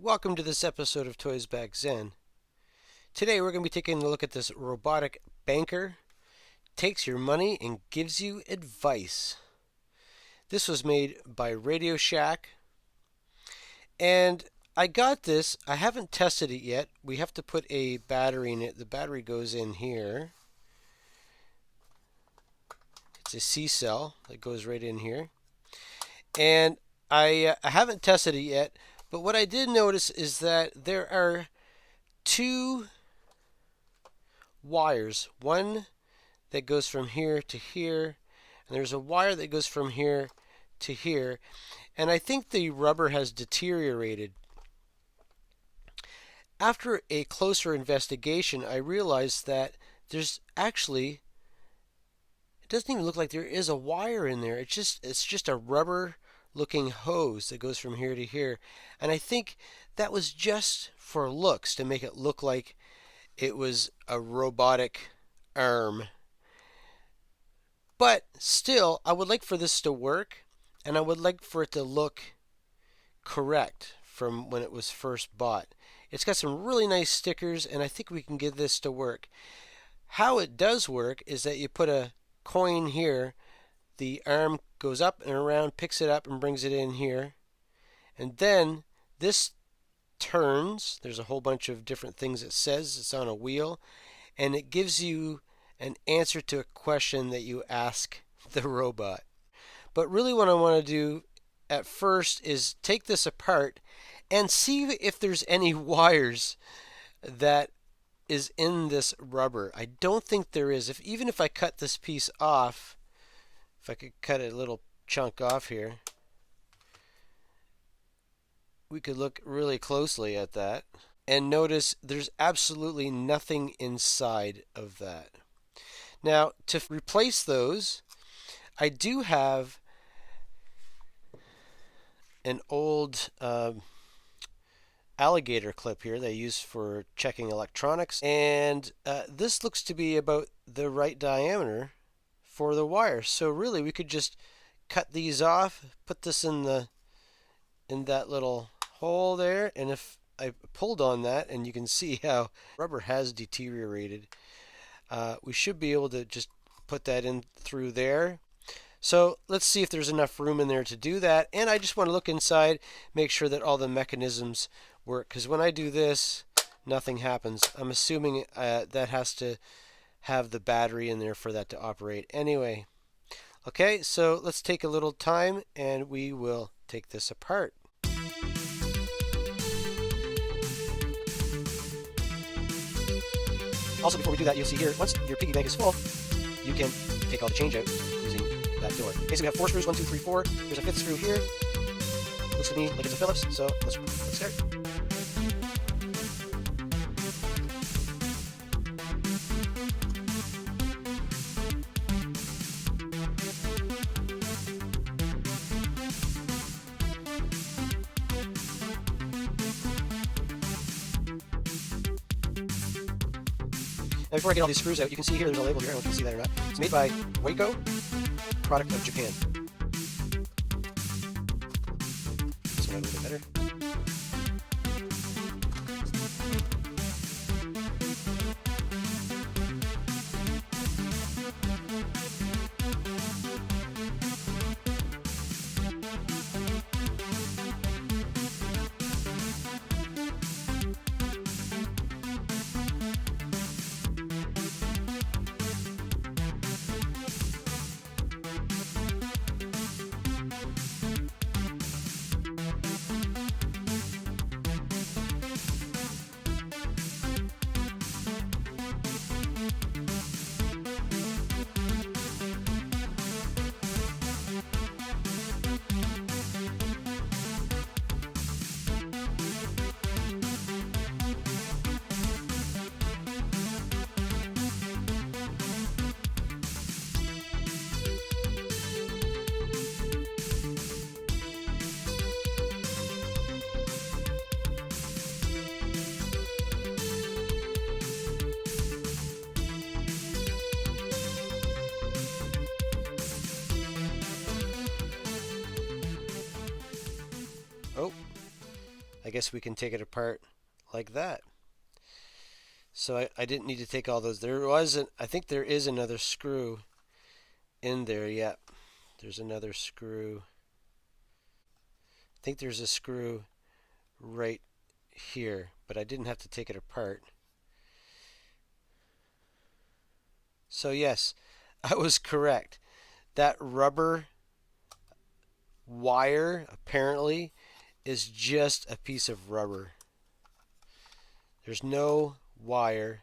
Welcome to this episode of Toysbackzen. Today we're going to be taking a look at this robotic banker. Takes your money and gives you advice. This was made by Radio Shack. And I got this. I haven't tested it yet. We have to put a battery in it. The battery goes in here. It's a C cell that goes right in here. And I haven't tested it yet. But what I did notice is that there are two wires. One that goes from here to here, and there's a wire that goes from here to here. And I think the rubber has deteriorated. After a closer investigation, I realized that there's actually, it doesn't even look like there is a wire in there. It's just a rubber looking hose that goes from here to here, and I think that was just for looks, to make it look like it was a robotic arm. But still, I would like for this to work, and I would like for it to look correct from when it was first bought. It's got some really nice stickers, and I think we can get this to work. How it does work is that you put a coin here. The arm goes up and around, picks it up and brings it in here. And then this turns. There's a whole bunch of different things it says. It's on a wheel. And it gives you an answer to a question that you ask the robot. But really what I want to do at first is take this apart and see if there's any wires that is in this rubber. I don't think there is. Even if I cut this piece off, if I could cut a little chunk off here, we could look really closely at that and notice there's absolutely nothing inside of that. Now, to replace those, I do have an old alligator clip here that I use for checking electronics, and this looks to be about the right diameter for the wire. So really we could just cut these off, put this in that little hole there, and if I pulled on that, and you can see how rubber has deteriorated, we should be able to just put that in through there. So let's see if there's enough room in there to do that. And I just want to look inside, make sure that all the mechanisms work, because when I do this, nothing happens. I'm assuming that has to have the battery in there for that to operate anyway. Okay, so let's take a little time and we will take this apart. Also, before we do that, you'll see here, once your piggy bank is full, you can take all the change out using that door. Okay, so we have 4 screws, 1, 2, 3, 4. There's a 5th screw here. Looks to me like it's a Phillips, so let's start. Now before I get all these screws out, you can see here there's a label here. I don't know if you can see that or not. It's made by Waco, product of Japan. This one a little bit better. I guess we can take it apart like that. So I didn't need to take all those. I think there is another screw in there. Yep, there's another screw. I think there's a screw right here, but I didn't have to take it apart. So yes, I was correct. That rubber wire apparently is just a piece of rubber. There's no wire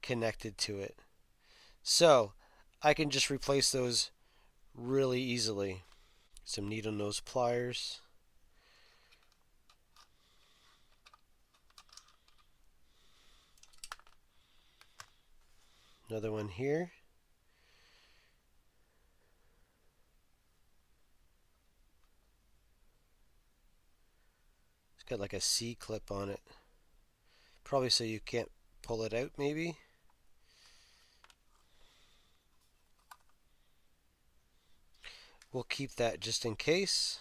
connected to it. So I can just replace those really easily. Some needle nose pliers. Another one here. It's got like a C-clip on it. Probably so you can't pull it out, maybe. We'll keep that just in case.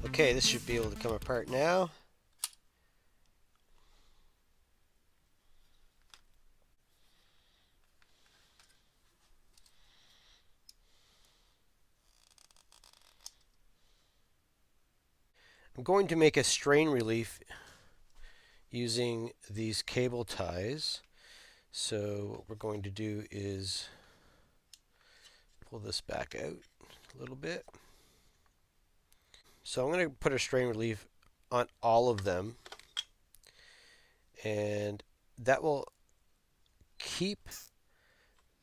Okay, this should be able to come apart now. I'm going to make a strain relief using these cable ties. So what we're going to do is pull this back out a little bit. So I'm going to put a strain relief on all of them, and that will keep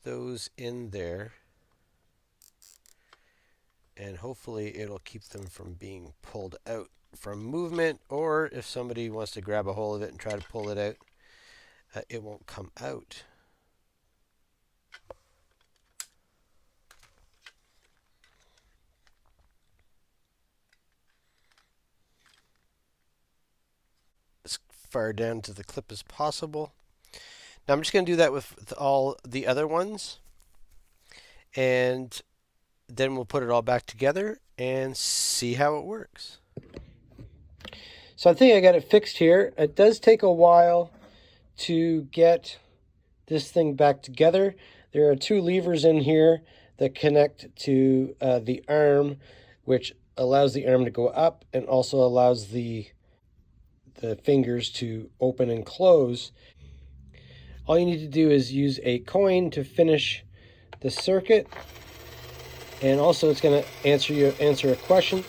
those in there, and hopefully it'll keep them from being pulled out from movement, or if somebody wants to grab a hold of it and try to pull it out, it won't come out. As far down to the clip as possible. Now I'm just going to do that with all the other ones, and then we'll put it all back together and see how it works. So I think I got it fixed here. It does take a while to get this thing back together. There are two levers in here that connect to the arm, which allows the arm to go up and also allows the fingers to open and close. All you need to do is use a coin to finish the circuit, and also it's going to answer a question.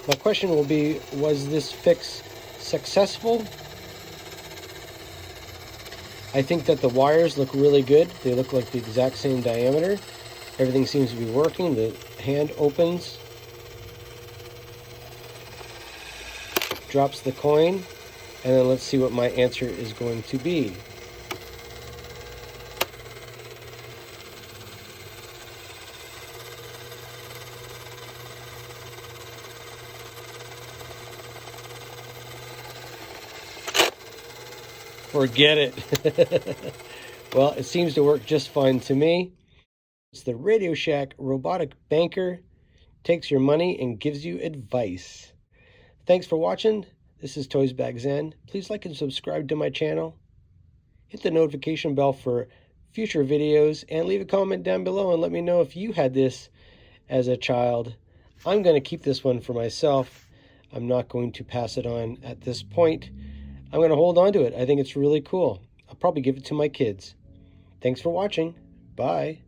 My question will be, was this fix successful? I think that the wires look really good. They look like the exact same diameter. Everything seems to be working. The hand opens, drops the coin, and then let's see what my answer is going to be. Forget it. Well, it seems to work just fine to me. It's the Radio Shack Robotic Banker. Takes your money and gives you advice. Thanks for watching. This is Toysbackzen. Please like and subscribe to my channel. Hit the notification bell for future videos, and leave a comment down below and let me know if you had this as a child. I'm going to keep this one for myself. I'm not going to pass it on at this point. I'm going to hold on to it. I think it's really cool. I'll probably give it to my kids. Thanks for watching. Bye.